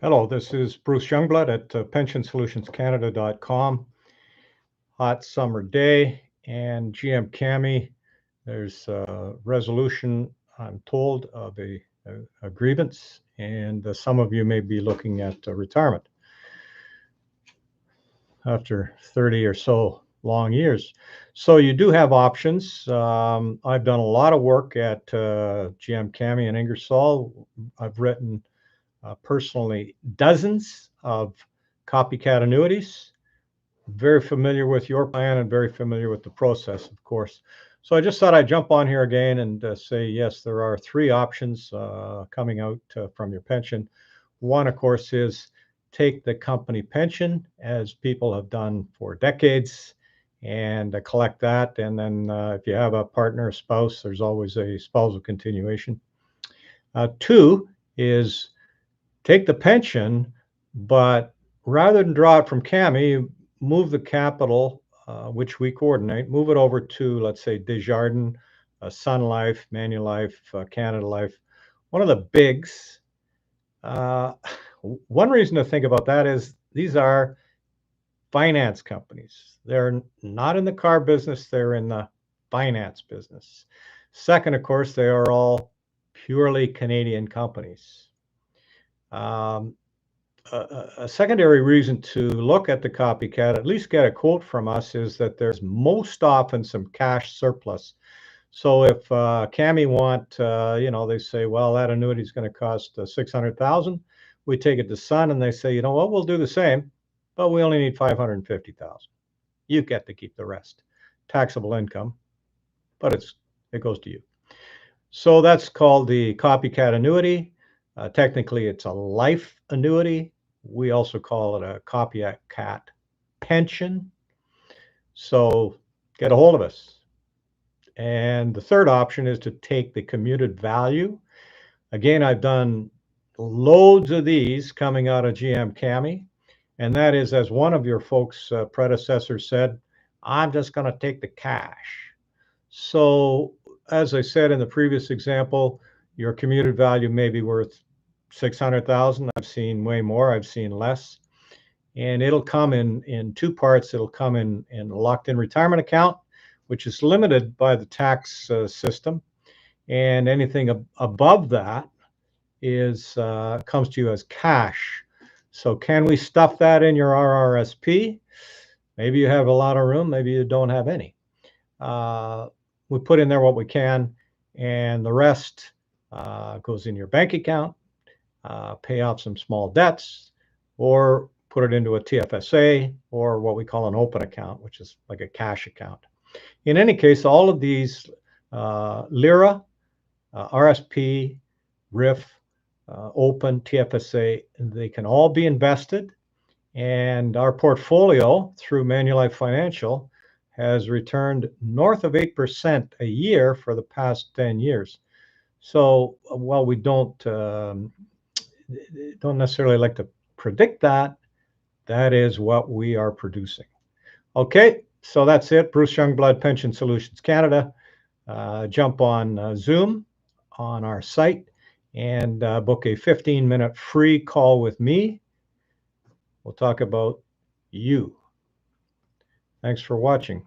Hello, this is Bruce Youngblood at pensionsolutionscanada.com. Hot summer day, and GM Cami, there's a resolution, I'm told, of a grievance, and some of you may be looking at retirement after 30 or so long years. So you do have options. I've done a lot of work at GM Cami in Ingersoll. I've written personally dozens of copycat annuities. Very familiar with your plan and very familiar with the process, of course. So I just thought I'd jump on here again and say, yes, there are three options coming out from your pension. One, of course, is take the company pension, as people have done for decades, and collect that. And then if you have a partner, a spouse, there's always a spousal continuation. Two is take the pension, but rather than draw it from Cami, move the capital, which we coordinate, move it over to, let's say, Desjardins, Sun Life, Manulife, Canada Life, one of the bigs. One reason to think about that is these are finance companies. They're not in the car business, they're in the finance business. Second, of course, they are all purely Canadian companies. A secondary reason to look at the copycat, at least get a quote from us, is that there's most often some cash surplus. So if Cami want, they say, well, that annuity is going to cost $600,000. We take it to Sun, and they say, you know what, we'll do the same, but we only need $550,000. You get to keep the rest, taxable income, but it goes to you. So that's called the copycat annuity. Technically, it's a life annuity. We also call it a copycat pension. So get a hold of us. And the third option is to take the commuted value. Again, I've done loads of these coming out of GM Cami. And that is, as one of your folks' predecessors said, I'm just going to take the cash. So as I said in the previous example, your commuted value may be worth 600,000. I've seen way more. I've seen less. And it'll come in two parts. It'll come in locked-in retirement account, which is limited by the tax system. And anything above that is comes to you as cash. So can we stuff that in your RRSP? Maybe you have a lot of room. Maybe you don't have any. We put in there what we can, and the rest goes in your bank account, pay off some small debts, or put it into a TFSA, or what we call an open account, which is like a cash account. In any case, all of these LIRA, RSP, RIF, open, TFSA, they can all be invested. And our portfolio through Manulife Financial has returned north of 8% a year for the past 10 years. So while we don't necessarily like to predict that, that is what we are producing. Okay, so that's it. Bruce Youngblood, Pension Solutions Canada. Jump on Zoom on our site and book a 15-minute free call with me. We'll talk about you. Thanks for watching.